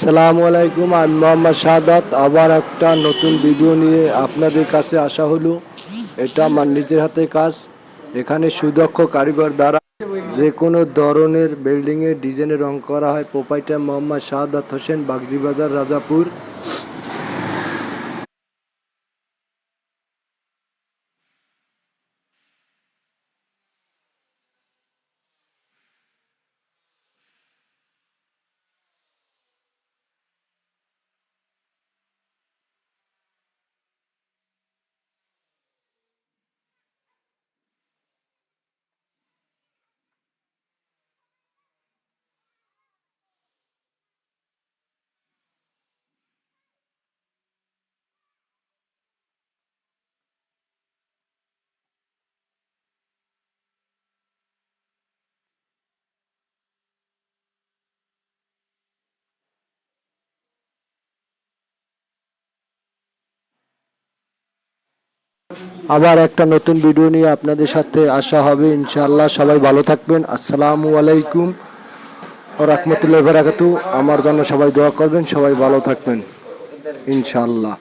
আসসালামু আলাইকুম, আমি মোহাম্মদ শাহাদাত। আবার একটা নতুন ভিডিও নিয়ে আপনাদের কাছে আসা হলো। এটা আমার নিজের হাতে কাজ। এখানে সুদক্ষ কারিগর দ্বারা যে কোনো ধরনের বিল্ডিংয়ের ডিজাইনে রং করা হয়। প্রোপাইটার মোহাম্মদ শাহাদাত হোসেন, বাগড়িবাজার, রাজাপুর। আবার একটা নতুন ভিডিও নিয়ে আপনাদের সাথে আসা হবে ইনশাআল্লাহ। সবাই ভালো থাকবেন। আসসালামু আলাইকুম ওয়া রাহমাতুল্লাহি ওয়া বারাকাতুহু। আমার জন্য সবাই দোয়া করবেন, সবাই ভালো থাকবেন ইনশাআল্লাহ।